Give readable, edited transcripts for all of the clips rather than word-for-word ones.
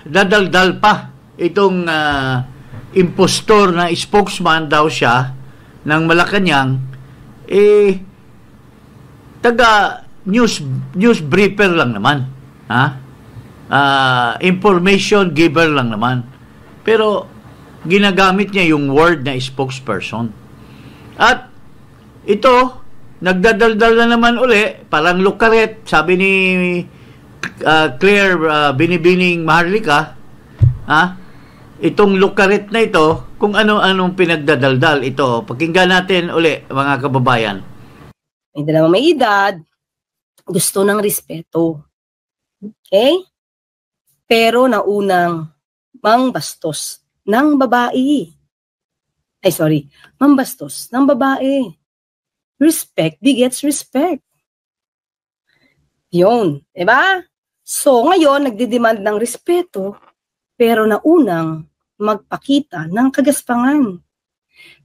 dadaldal pa itong impostor na spokesman daw siya ng Malacanang, taga news briefer lang naman, information giver lang naman, pero ginagamit niya yung word na spokesperson. At ito, nagdadaldal na naman uli, parang lukaret, sabi ni Claire Binibining Maharlika, itong lukaret na ito, kung ano-anong pinagdadaldal ito. Pakinggan natin uli, mga kababayan. May dalawang may edad, gusto ng respeto. Okay? Pero naunang mangbastos ng babae. Mambastos ng babae. Respect begets respect. Yun, diba? So, ngayon, nagdidemand ng respeto, pero naunang magpakita ng kagaspangan.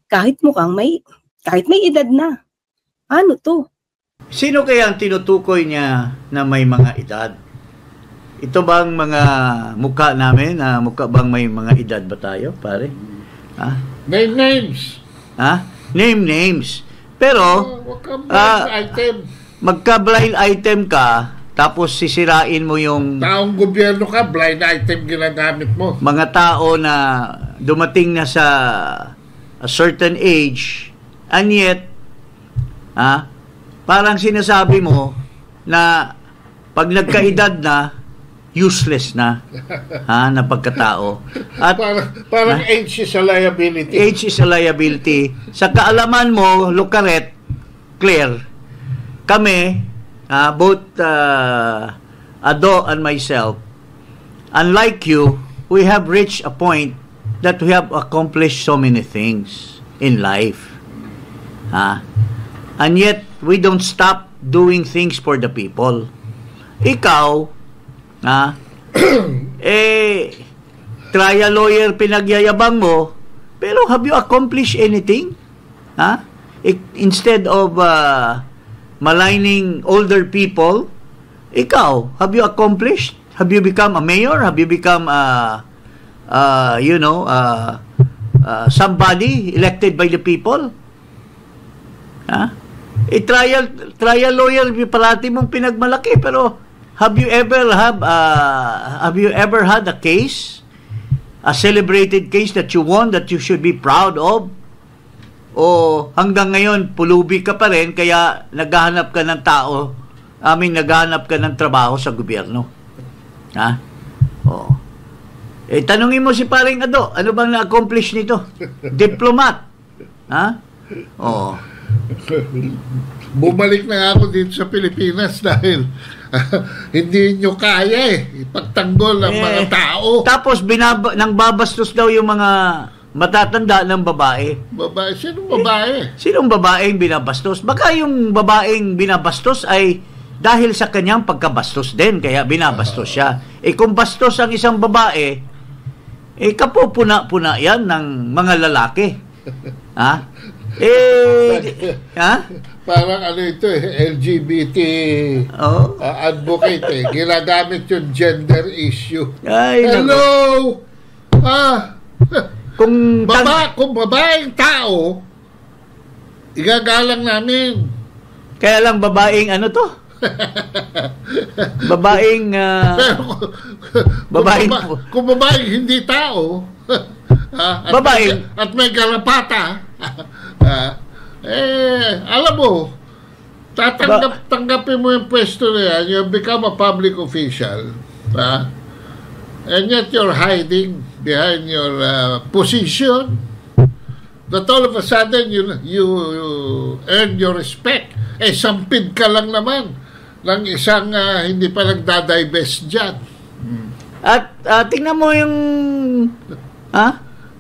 Kahit may edad na. Ano to? Sino kaya ang tinutukoy niya na may mga edad? Ito bang mga mukha namin? Mukha bang may mga edad ba tayo, pare? Name names. Name names. Pero, magka-blind item ka, tapos sisirain mo yung... Taong gobyerno ka, blind item ginagamit mo. Mga tao na dumating na sa a certain age, and yet, parang sinasabi mo na pag nagkaedad na, useless na na pagkatao. At parang age is a liability. Age is a liability. Sa kaalaman mo, Lucaret, Claire, kami, both Ado and myself, unlike you, we have reached a point that we have accomplished so many things in life. And yet, we don't stop doing things for the people. Ikaw, trial lawyer pinagyayabang mo, pero have you accomplished anything? Instead of maligning older people, ikaw, have you accomplished? Have you become a mayor? Have you become somebody elected by the people? Trial lawyer parati mong pinagmalaki, pero have you ever had a case, a celebrated case that you won, that you should be proud of? O hanggang ngayon pulubi ka pa rin, kaya naghahanap ka ng naghahanap ka ng trabaho sa gobyerno? Tanungin mo si paring Ado, ano bang na-accomplish nito? Diplomat. Bumalik na ako dito sa Pilipinas dahil hindi nyo kaya ipagtanggol ang mga tao. Tapos nang babastos daw yung mga matatanda ng babae. Babae? Sinong babae? Sinong babaeng binabastos? Baka yung babaeng binabastos ay dahil sa kanyang pagkabastos din, kaya binabastos siya. Kung bastos ang isang babae, kapupuna-puna yan ng mga lalaki. Parang ito LGBT advocate ginagamit yung gender issue. Hello! Kung babaeng tao, igagalang namin. Kaya lang babaeng babaeng kung babaeng hindi tao, at may garapata, alam mo, tanggapin mo yung pwesto na yan, you become a public official, and yet you're hiding behind your position, that all of a sudden you earn your respect. Sampid ka lang naman ng isang hindi pa nagdadivest dyan. At tingnan mo yung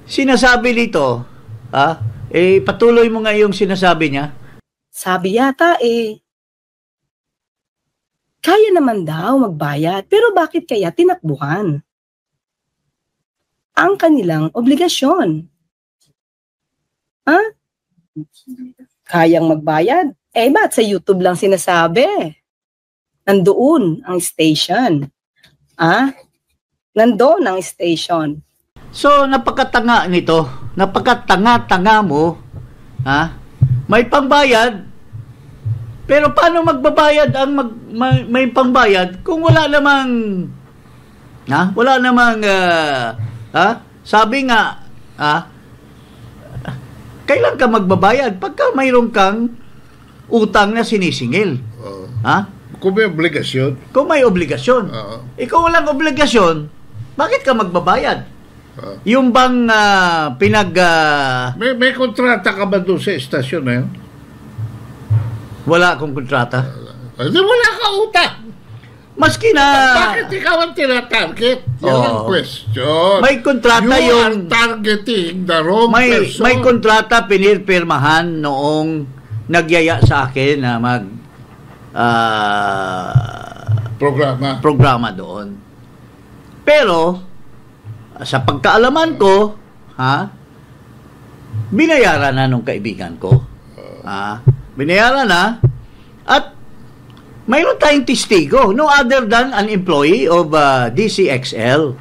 sinasabi nito, patuloy mo nga yung sinasabi niya. Sabi yata kaya naman daw magbayad, pero bakit kaya tinakbuhan ang kanilang obligasyon? Kayang magbayad? Ba't sa YouTube lang sinasabi? Nandoon ang station. Nandoon ang station. So, napakatanga nito. Napakatanga-tanga mo. May pangbayad. Pero paano magbabayad ang may pangbayad kung wala namang sabi nga kailan ka magbabayad pagka mayroon kang utang na sinisingil. Kung may obligasyon. Kung may obligasyon. Ikaw walang obligasyon, bakit ka magbabayad? Yung bang may kontrata ka ba doon sa estasyon na yun? Wala akong kontrata. Wala ka utang. Maski na... Bakit ikaw ang tinatarget? Yun ang question. May kontrata you yung... are targeting the wrong person. May kontrata pinirpirmahan noong nagyaya sa akin na programa doon. Pero, sa pagkaalaman ko, binayaran na nung kaibigan ko. Binayaran na, at mayroon tayong testigo, no other than an employee of DCXL.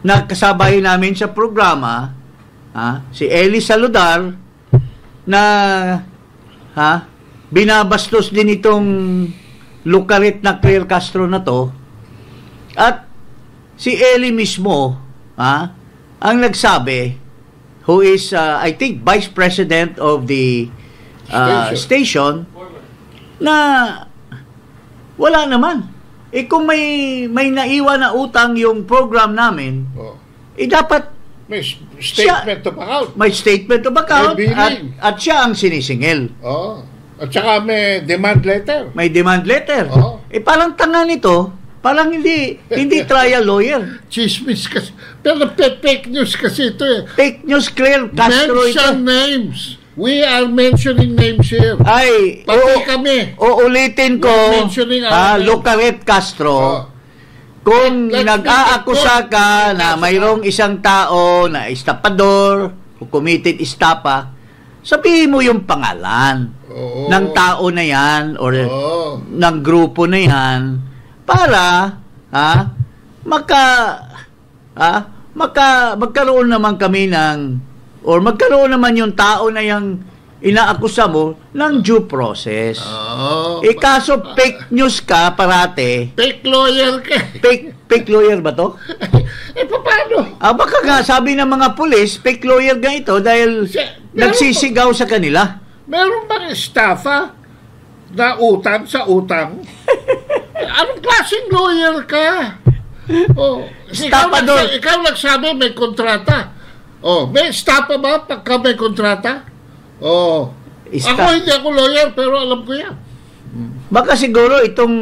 Na kasabay namin sa programa, si Eli Saludar, na binabastos din itong lukarit na Clear Castro na to. At si Eli mismo, ang nagsabi, who is, I think, Vice President of the station, na wala naman. Kung may naiwan na utang yung program namin, dapat may statement of account. May statement of account at siya ang sinisingil. At saka may demand letter. May demand letter. Parang tanga nito, parang hindi trial lawyer. Chismis kasi. Pero fake news kasi ito eh. Fake news, Clear Castro ito. Mention names. We are mentioning names here. Ay, pati kami. Uulitin ko, Lucaret Castro, kung nag-aakusa ka na mayroong isang tao na estapador, o committed estapa, sabihin mo yung pangalan ng tao na yan or ng grupo na yan para magkaroon naman kami ng or magkaroon naman yung tao na yung inaakusa mo ng due process. Kaso fake news ka parate. Fake lawyer ka. Fake lawyer ba to? Paano? Baka nga, sabi ng mga pulis, fake lawyer nga ito dahil nagsisigaw sa kanila. Meron bang estafa na utang sa utang? Anong klaseng lawyer ka? Ikaw nagsabi may kontrata. May estafa ba pagka may kontrata? Ako hindi ako lawyer pero alam ko yan. Baka siguro itong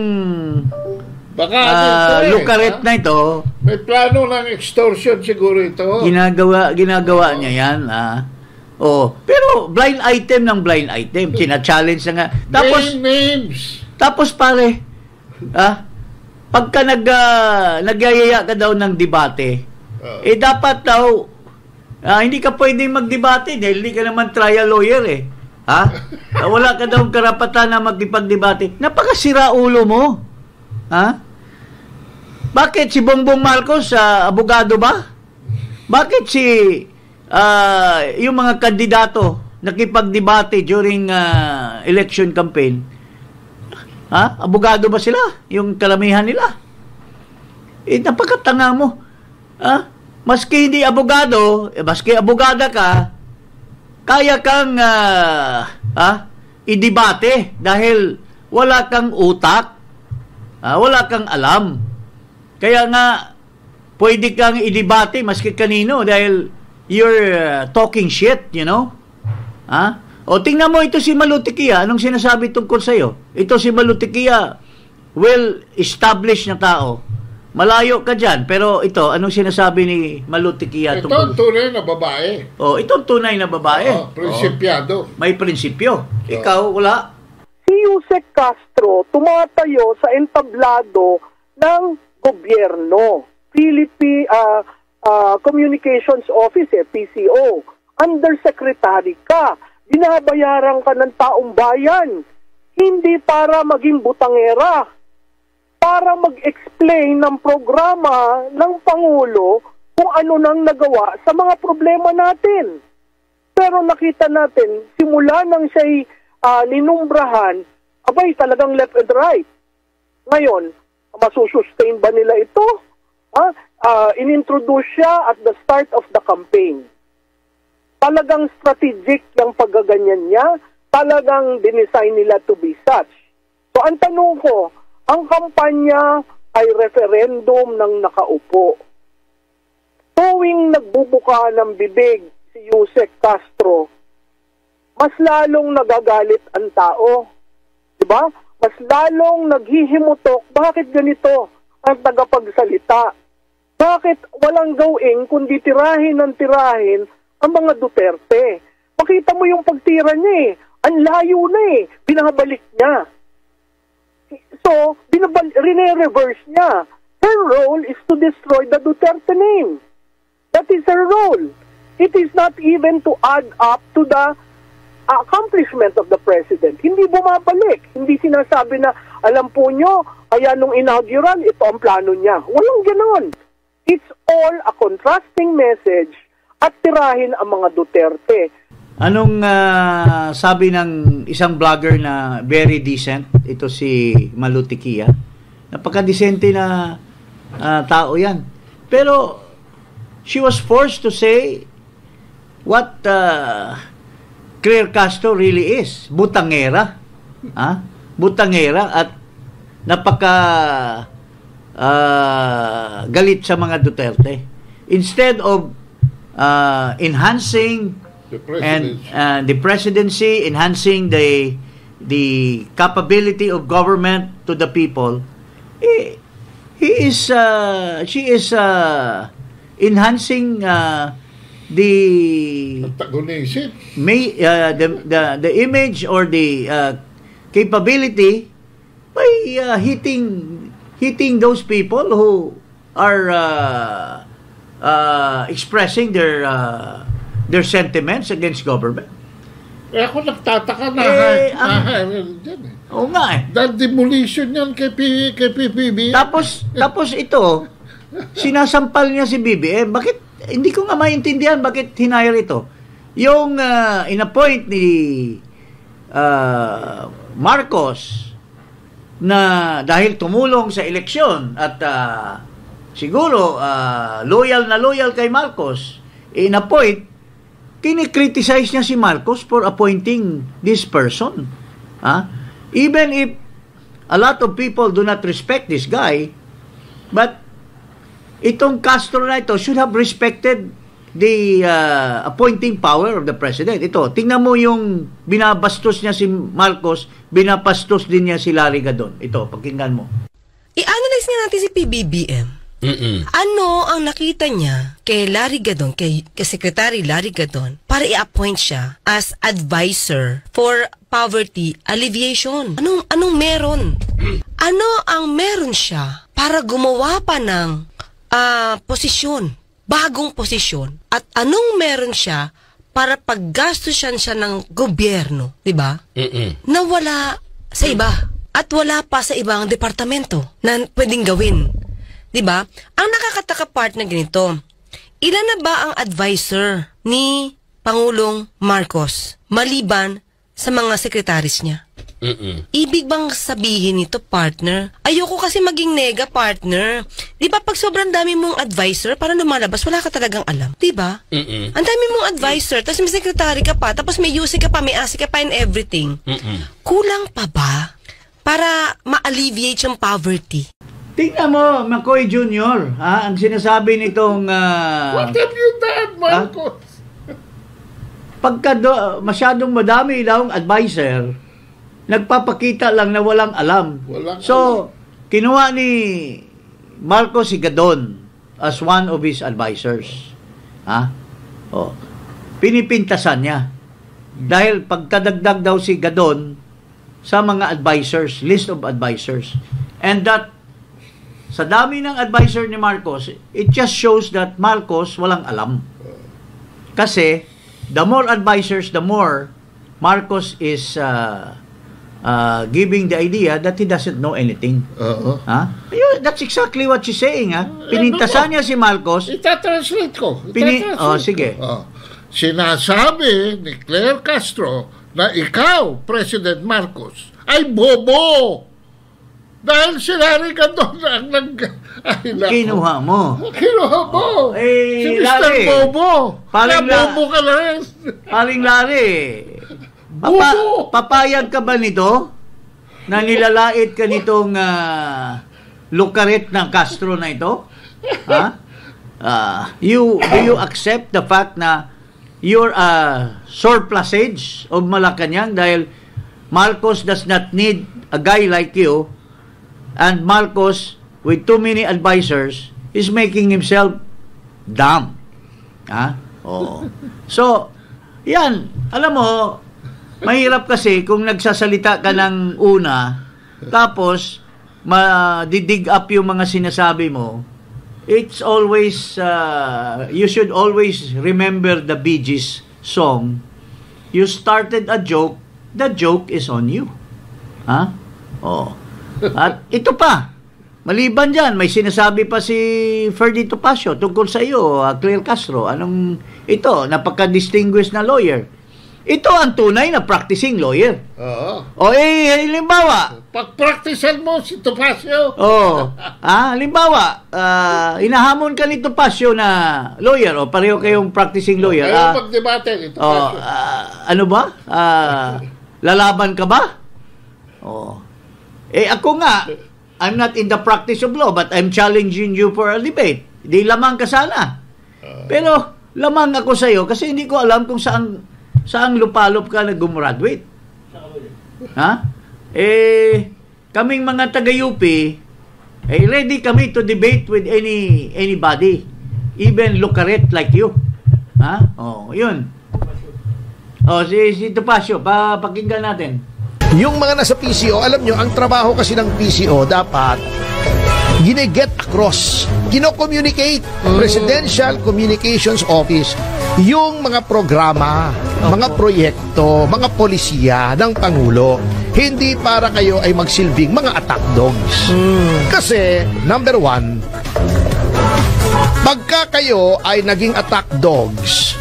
lukaret na ito, may plano ng extortion siguro ito. Ginagawa niya yan. Pero blind item, china-challenge na nga. Tapos pare, pagka nagyayaya ka daw ng debate, dapat daw hindi ka pwedeng magdebate dahil hindi ka naman trial lawyer eh. Wala ka daw karapatan na magdipag-debate. Napakasira ulo mo. Bakit si Bongbong Marcos abogado ba? Bakit yung mga kandidato nakipag-debate during election campaign? Abogado ba sila? Yung karamihan nila? Napakatanga mo. Maski hindi abogado, maski abogada ka, kaya kang idebate dahil wala kang utak, wala kang alam. Kaya nga, pwede kang idebate maski kanino dahil you're talking shit, you know? Tingnan mo ito si Malutikia, anong sinasabi tungkol sa'yo? Ito si Malutikia, well-established na tao. Malayo ka dyan, pero ito, anong sinasabi ni Malutikia? Ito ang tunay na babae. Ito ang tunay na babae. Prinsipyado. May prinsipyo. Ikaw, wala. Si Yusek Castro tumatayo sa entablado ng gobyerno. Philippine Communications Office, PCO. Undersecretary ka. Binabayaran ka ng taong bayan. Hindi para maging butangera. para mag-explain ng programa ng Pangulo kung ano nang nagawa sa mga problema natin. Pero nakita natin, simula nang siya'y ninumbrahan, abay talagang left and right. Ngayon, masusustain ba nila ito? Inintroduce siya at the start of the campaign. Talagang strategic yung paggaganyan niya, talagang dinesign nila to be such. So ang tanong ko, ang kampanya ay referendum ng nakaupo. Tuwing nagbubuka ng bibig si Yusek Castro, mas lalong nagagalit ang tao. Diba? Mas lalong naghihimutok, bakit ganito ang tagapagsalita? Bakit walang gawin kundi tirahin ng tirahin ang mga Duterte? Makita mo yung pagtira niya eh. Ang layo na eh. Binabalik niya. So, rene-reverse niya. Her role is to destroy the Duterte name. That is her role. It is not even to add up to the accomplishment of the president. Hindi bumabalik. Hindi sinasabi na, alam po nyo, kaya nung inaugural, ito ang plano niya. Walang ganon. It's all a contrasting message at tirahin ang mga Duterte. Anong sabi ng isang vlogger na very decent, ito si Malutikia? Napaka-decente na tao yan. Pero she was forced to say what Claire Castro really is. Butangera. Butangera at napaka galit sa mga Duterte. Instead of enhancing the presidency, enhancing the capability of government to the people, she is enhancing the the image or the capability by hitting those people who are expressing their sentiments against government. Ako nagtataka na. Oo nga eh. Dahil demolition yan kay PBBM. Tapos ito, sinasampal niya si BBM. Bakit? Hindi ko nga maintindihan bakit hinire ito. Yung inappoint ni Marcos na dahil tumulong sa eleksyon at siguro loyal kay Marcos, inappoint, kinikriticize niya si Marcos for appointing this person. Even if a lot of people do not respect this guy, but itong Castro na ito should have respected the appointing power of the president. Ito, tingnan mo yung binabastos niya si Marcos, binabastos din niya si Larry Gadon. Ito, pakinggan mo. I-analyze nga natin si PBBM. Ano ang nakita niya kay Larry Gadon, kay Secretary Larry Gadon, para i-appoint siya as advisor for poverty alleviation? Anong meron? Ano ang meron siya para gumawa pa ng posisyon, bagong posisyon? At anong meron siya para paggastusan siya ng gobyerno, di ba? Na wala sa iba at wala pa sa ibang departamento na pwedeng gawin. Diba? Ang nakakataka part na ganito, ilan na ba ang advisor ni Pangulong Marcos maliban sa mga sekretaris niya? Ibig bang sabihin nito, partner? Ayoko kasi maging nega, partner. Di ba pag sobrang dami mong advisor, para lumalabas, wala ka talagang alam. Di ba? Ang dami mong advisor, tapos may sekretary ka pa, tapos may UC ka pa, may ASI ka pa, and everything. Kulang pa ba para ma-alleviate yung poverty? Tingnan mo, McCoy Jr., ang sinasabi nitong... What have you done, Marcos? Pagka masyadong madami daw ang advisor, nagpapakita lang na walang alam. So, kinuha ni Marcos si Gadon as one of his advisors. Pinipintasan niya. Dahil pagkadagdag daw si Gadon sa mga advisors, list of advisors. And that sa dami ng advisor ni Marcos, it just shows that Marcos walang alam. Kasi, the more advisors, the more Marcos is giving the idea that he doesn't know anything. That's exactly what she's saying. Pinintasan niya si Marcos. Itatranslate ko. Sige. Sinasabi ni Claire Castro na ikaw, President Marcos, ay bobo. Dahil si Larry Gadon ang Kinuha mo. Kinuha mo. Si Mr. Larry, Bobo. Bobo ka na rin. Paring Larry, papayag ka ba nito? Na nilalait ka nitong lukaret ng Castro na ito? Do you accept the fact na you're a surplusage of Malacanang dahil Marcos does not need a guy like you, and Marcos, with too many advisors, is making himself dumb. So, yan. Alam mo, mahirap kasi kung nagsasalita ka ng una, tapos, ma-dig up yung mga sinasabi mo. It's always, you should always remember the Bee Gees song. You started a joke, the joke is on you. At ito pa, maliban dyan, may sinasabi pa si Ferdy Topacio tungkol sa iyo, Claire Castro. Ito, napaka-distinguished na lawyer. Ito ang tunay na practicing lawyer. Halimbawa, pag-practicean mo si Topacio. Halimbawa, inahamon ka ni Topacio na lawyer, pareho kayong practicing lawyer. Ayaw mag-debate ni Topacio. Ano ba? Lalaban ka ba? Ako nga, I'm not in the practice of law, but I'm challenging you for a debate. Di lamang ka sana. Pero, lamang ako sa'yo kasi hindi ko alam kung saan lupalop ka na gumraduate. Kaming mga taga-UP, ready kami to debate with anybody, even lukaret like you. Yun. Si Topacio, pakinggan natin. Yung mga nasa PCO, alam nyo, ang trabaho kasi ng PCO dapat gine-get across, kino-communicate, Presidential Communications Office, yung mga programa, mga proyekto, mga polisiya ng Pangulo. Hindi para kayo ay magsilbing mga attack dogs. Kasi, number one, pagka kayo ay naging attack dogs,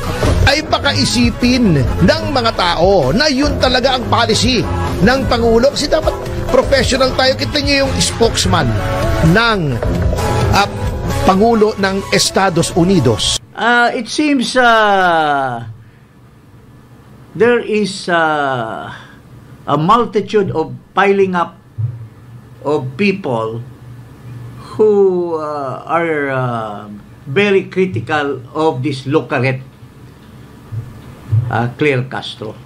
ay baka isipin ng mga tao na yun talaga ang policy ng Pangulo. Kasi dapat professional tayo. Kita niyo yung spokesman ng Pangulo ng Estados Unidos. It seems there is a multitude of piling up of people who are very critical of this lukaret Claire Castro.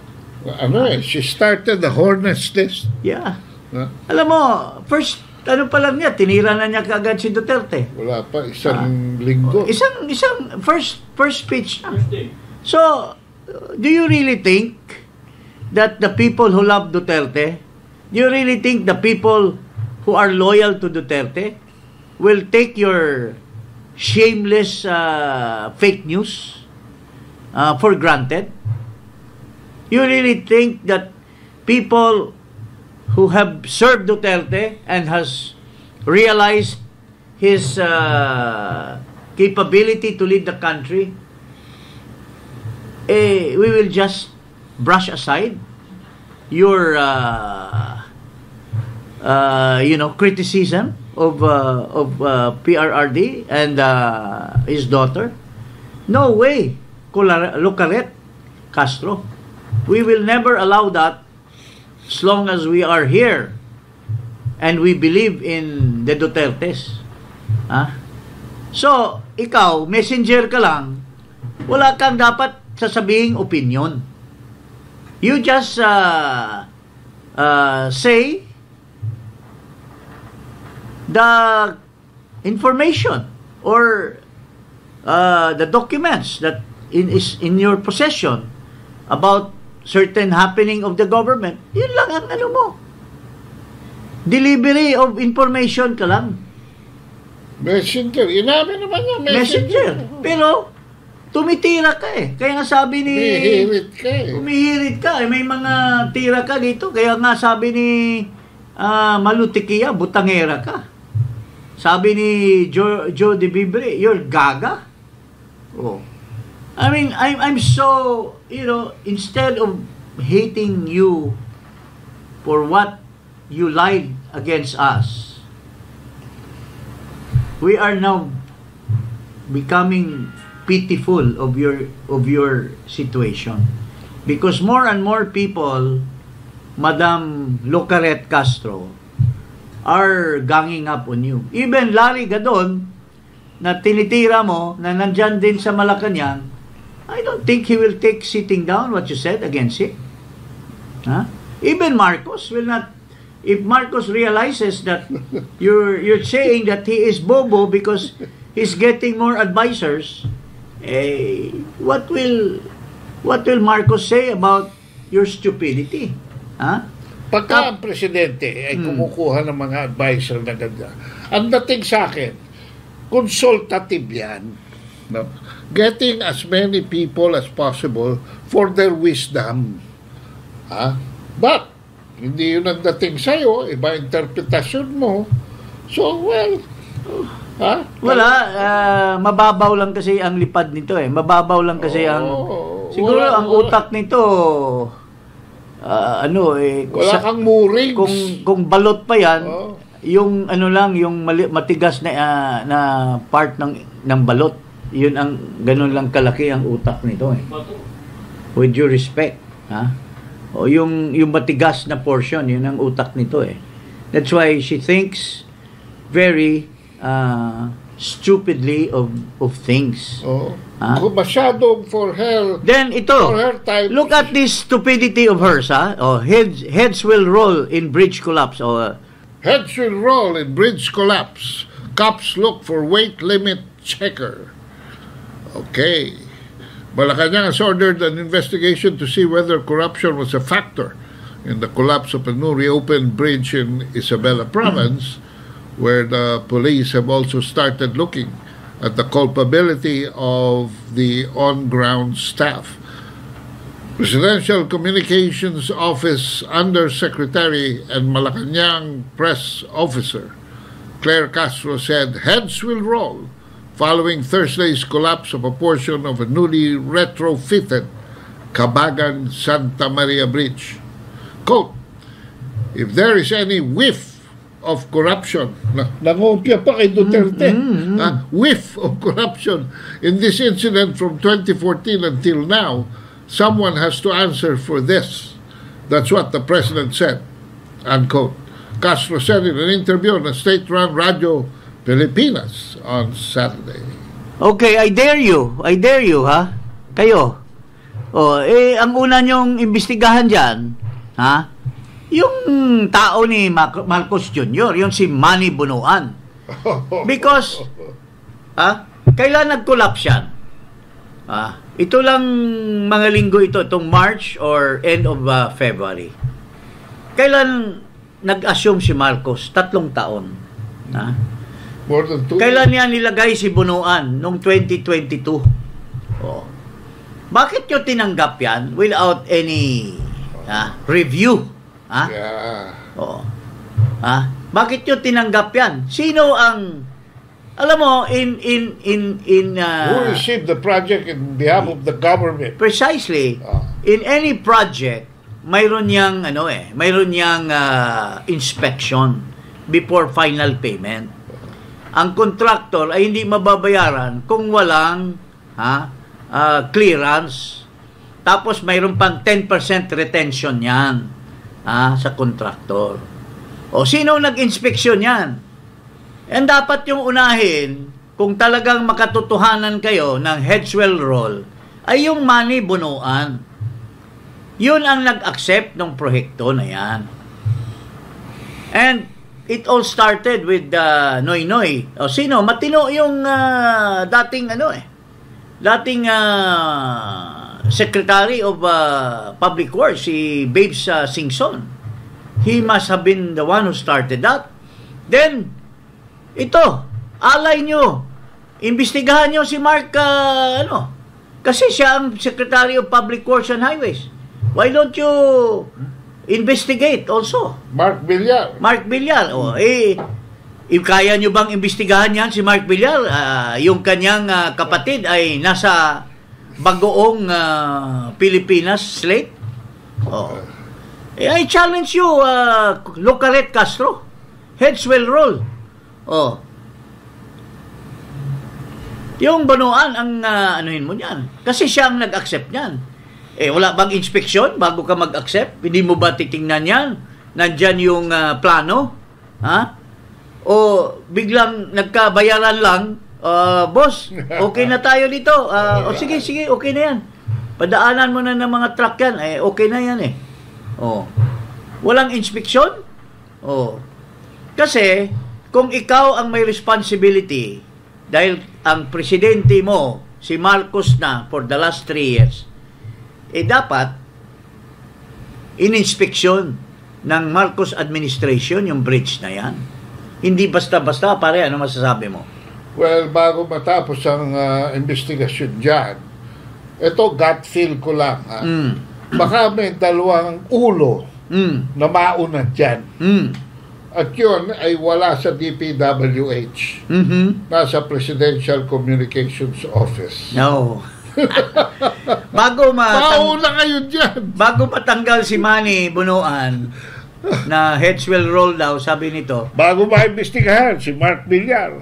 She started the hornet's nest. Yeah. Alam mo, first, pa lang niya, tinira na niya kaagad si Duterte. Wala pa, isang linggo. First speech na. So, do you really think that the people who love Duterte, do you really think the people who are loyal to Duterte will take your shameless fake news for granted? You really think that people who have served Duterte and has realized his capability to lead the country, we will just brush aside your criticism of PRRD and his daughter? No way, Lucaret Castro. We will never allow that as long as we are here and we believe in the Dutertes. So, ikaw, messenger ka lang, wala kang dapat sasabihing opinion. You just say the information or the documents that is in your possession about certain happening of the government. Yun lang ang ano mo. Delivery of information ka lang. Messenger. Inamin naman niya, Messenger. Pero, tumitira ka eh. Kaya nga sabi ni... Humihirit ka eh. Humihirit ka eh. May mga tira ka dito. Kaya nga sabi ni Malutikia, butangera ka. Sabi ni Joe De Vibre, you're gaga. Oh. I mean, I'm so, instead of hating you for what you lied against us, we are now becoming pitiful of your situation, because more and more people, Madam Lucaret Castro, are ganging up on you. Even Larry Gadon, na tinitira mo, na nandyan din sa Malacanang, I don't think he will take sitting down what you said against him. Huh? Even Marcos will not. If Marcos realizes that you're saying that he is bobo because he's getting more advisors, what will Marcos say about your stupidity? Huh? Pagka ang presidente ay kumukuha ng mga advisor na ganda, ang dating sa akin, consultative yan. No? Getting as many people as possible for their wisdom. But, hindi yun ang dating sa'yo, iba interpretasyon mo. So, well, wala, mababaw lang kasi ang lipad nito eh. Mababaw lang kasi siguro ang utak nito, wala kang muring. Kung balot pa yan, yung yung matigas na part ng balot, yun ang ganun lang kalaki ang utak nito eh. With due respect, o yung matigas na portion, yun ang utak nito eh. That's why she thinks very stupidly of things. Masyadong for her. Then ito, for her type, look at this stupidity of hers, heads will roll in bridge collapse. Heads will roll in bridge collapse. Cops look for weight limit checker. Okay. Malacanang has ordered an investigation to see whether corruption was a factor in the collapse of a new reopened bridge in Isabela province, where the police have also started looking at the culpability of the on-ground staff. Presidential Communications Office Undersecretary and Malacanang Press Officer Claire Castro said heads will roll following Thursday's collapse of a portion of a newly retrofitted Cabagan Santa Maria Bridge. Quote, if there is any whiff of corruption, nangopya pa kay Duterte, whiff of corruption in this incident from 2014 until now, someone has to answer for this. That's what the president said, unquote. Castro said in an interview on a state-run Radio Pilipinas on Saturday. Okay, I dare you, ha? Kayo. Ang una nyong imbestigahan dyan, ha? Yung tao ni Marcos Jr., yung si Manny Bunuan. Because, kailan nag-collapse yan? Ito lang mga linggo ito, itong March or end of February. Kailan nag-assume si Marcos? 3 taon. More than 2 Kailan niya nilagay si Bunuan? Noong 2022. Bakit nyo tinanggap yan without any review? Bakit nyo tinanggap yan? Sino ang, alam mo, who received the project in behalf of the government? Precisely. In any project, mayroon yang inspection before final payment. Ang contractor ay hindi mababayaran kung walang clearance. Tapos mayroon pang 10% retention yan sa contractor. Sino nag-inspeksyon yan? And dapat yung unahin, kung talagang makatotohanan kayo ng heads will roll, ay yung Manny Bunuan. Yun ang nag-accept ng proyekto na yan. And it all started with Noy Noy. Sino? Matino yung dating Secretary of Public Works, si Babes Singson. He must have been the one who started that. Then, ito, alay nyo. Imbestigahan nyo si Mark Kasi siya ang Secretary of Public Works and Highways. Why don't you investigate also? Mark Villar. Mark Villar. Kaya nyo bang imbestigahan yan si Mark Villar? Yung kanyang kapatid ay nasa bagoong Pilipinas slate? I challenge you, Lucaret Castro. Heads will roll. Yung Banuan ang anuhin mo niyan. Kasi siya ang nag-accept niyan. Wala bang inspeksyon bago ka mag-accept? Hindi mo ba titingnan yan? Nandyan yung plano? Ha? O biglang nagkabayaran lang, boss, okay na tayo dito. Sige, okay na yan. Padaanan mo na ng mga truck yan. Okay na yan eh. Walang inspeksyon? Kasi, kung ikaw ang may responsibility, dahil ang presidente mo, si Marcos na for the last 3 years, dapat ininspeksyon ng Marcos administration yung bridge na yan. Hindi basta-basta, pare, ano masasabi mo? Well, bago matapos ang investigasyon dyan, ito gut feel ko lang. Baka may dalawang ulo na mauna dyan. At yun ay wala sa DPWH. Nasa Presidential Communications Office. No. Mauna kayo dyan. Bago matanggal si Manny Bunuan na heads will roll daw, sabi nito. Bago maimbestigahan si Mark Villar.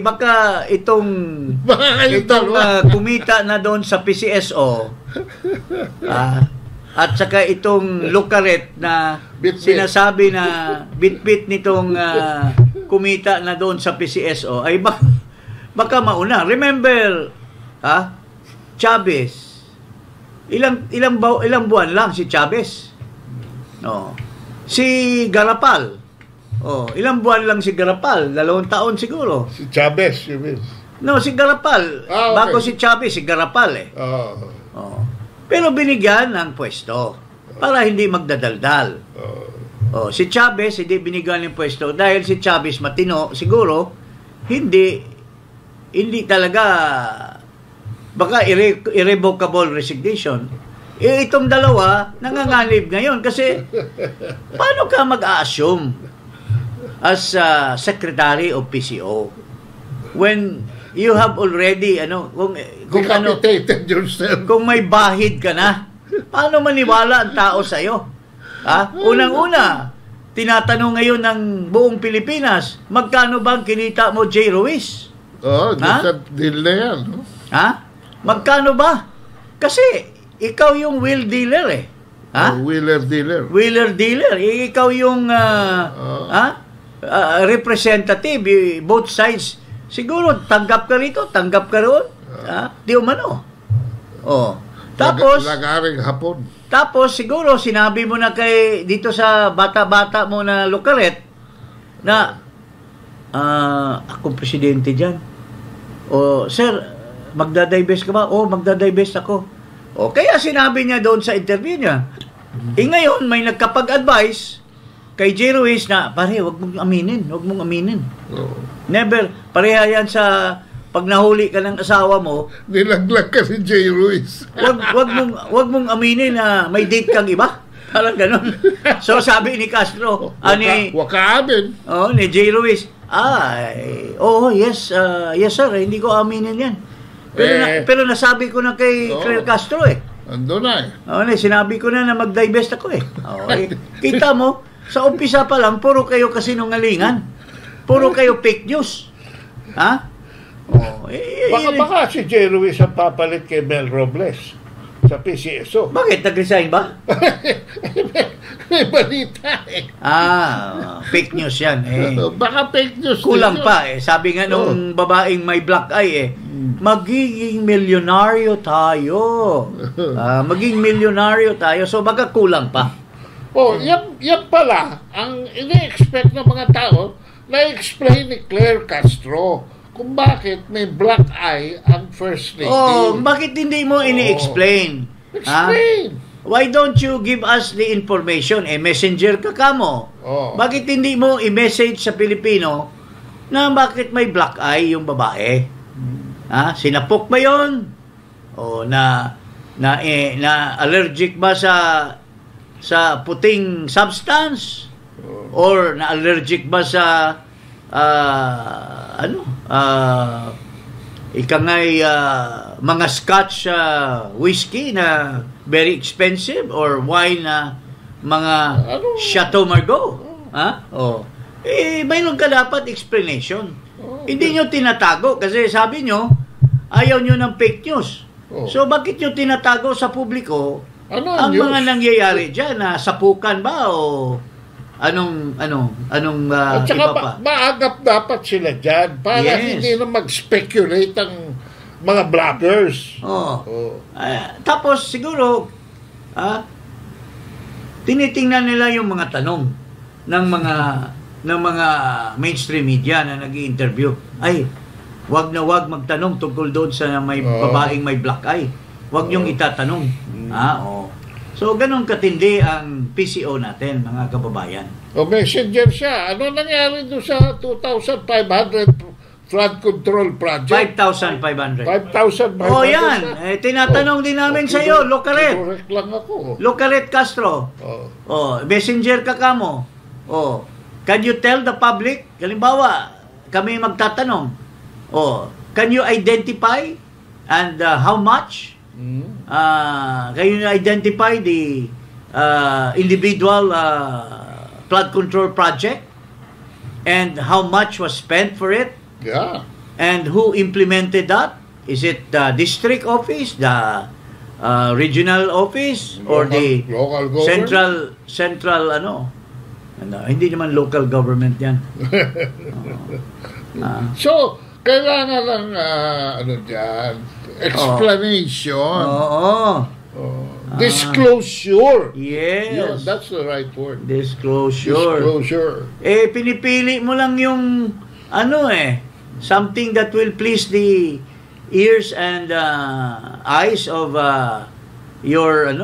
Baka itong kumita na doon sa PCSO. At saka itong Lucaret na sinasabi na bit-bit nitong kumita na doon sa PCSO ay baka mauna. Remember, Chavez. Ilang buwan lang si Chavez. Si Garapal. Ilang buwan lang si Garapal? 2 taon siguro. Si Chavez, you mean? No, si Garapal. Okay. Bago si Chavez, si Garapal eh. Pero binigyan ng pwesto para hindi magdadaldal. Si Chavez hindi binigyan ng pwesto dahil si Chavez matino, siguro hindi talaga baka irrevocable resignation. Itong dalawa nanganganib ngayon kasi paano ka mag-a-assume as Secretary of PCO when you have already kung may bahid ka na, paano maniwala ang tao sa iyo? Unang-una, tinatanong ngayon ng buong Pilipinas, magkano bang kinita mo, J. Ruiz? Sa deal na yan. No? Magkano ba? Kasi ikaw yung wheel dealer eh. Wheeler dealer. Wheeler dealer. Ikaw yung representative, both sides. Siguro, tanggap ka rito, tanggap ka roon. Di umano. Tapos, lagaring hapon. Tapos, siguro, sinabi mo na dito sa bata-bata mo na Lucaret, na, akong presidente dyan. Sir, magdadivest ka ba? Magdadivest ako. Kaya sinabi niya doon sa interview niya. Ngayon, may nagkapag-advise kay J. Ruiz na, pare, huwag mong aminin. Never, pareha yan sa pag nahuli ka ng asawa mo, nilaglag ka si J. Ruiz. wag mong aminin na may date kang iba. Parang ganun. So sabi ni Castro, ni J. Ruiz, yes sir, hindi ko aminin yan. Pero nasabi ko na kay Castro eh. Ando na eh. Sinabi ko na mag-divest ako eh. Kita mo, sa umpisa pa lang, puro kayo kasinungalingan. Puro kayo fake news. Baka si J. Ruiz ang papalit kay Mel Robles sa PCSO. Bakit? Nag-resign ba? May balita eh. Fake news yan eh. Baka fake news. Kulang pa eh. Sabi nga nung babaeng may black eye eh, magiging milyonaryo tayo. Maging milyonaryo tayo. So baka kulang pa. Yan pala ang ini-expect ng mga tao na-explain ni Claire Castro kung bakit may black eye ang First Lady. Bakit hindi mo ini-explain? Explain. Why don't you give us the information? Messenger ka kamo. Bakit hindi mo i-message sa Pilipino na bakit may black eye yung babae? Sinapok ba yun? O na allergic ba sa puting substance? Or na allergic ba sa mga Scotch whiskey na very expensive or wine na mga Chateau Margaux? Mayroon ka dapat explanation. Hindi nyo tinatago kasi sabi nyo ayaw nyo ng fake news. So bakit nyo tinatago sa publiko ang news? Mga nangyayari dyan na sapukan ba o anong at saka iba pa? maagap dapat sila dyan para hindi na mag-speculate ang mga bloggers. Tapos siguro tinitingnan nila yung mga tanong ng mga mainstream media na nag-i-interview. Ay, wag magtanong tungkol doon sa may babaeng may black eye. Wag niyong itatanong. So, ganun katindi ang PCO natin, mga kababayan. Messenger siya. Ano nangyari doon sa 2,500 flood control project? 5,500. 5,500. Yan. Tinatanong din namin sa iyo, Locaret. Correct lang ako. Locaret Castro. Messenger ka kamo. Can you tell the public? Halimbawa, kami magtatanong. Can you identify and how much? Can you identify the individual flood control project and how much was spent for it? Yeah. And who implemented that? Is it the district office, the regional office, or the local central hindi naman local government yan. So, kailangan lang dyan, explanation. Disclosure. Yes. That's the right word. Disclosure. Pinipili mo lang yung something that will please the ears and eyes of your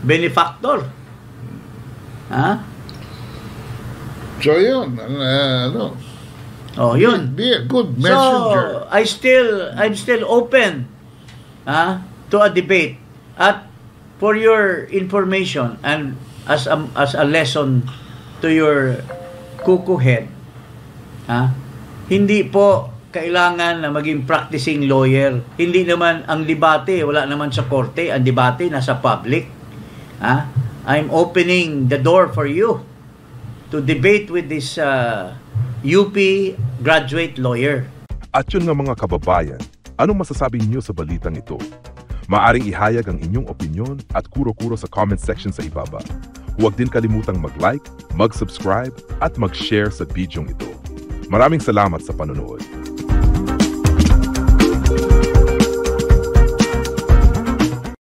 benefactor. So yun, yun. Be a good messenger. So I'm still open to a debate. At for your information and as a lesson to your kuku head, hindi po kailangan na maging practicing lawyer. Hindi naman ang debate, wala naman sa korte. Ang debate nasa public. I'm opening the door for you to debate with this UP graduate lawyer. At yun nga mga kababayan, anong masasabi niyo sa balitang ito? Maaring ihayag ang inyong opinyon at kuro-kuro sa comment section sa ibaba. Huwag din kalimutang mag-like, mag-subscribe at mag-share sa bidyong ito. Maraming salamat sa panonood.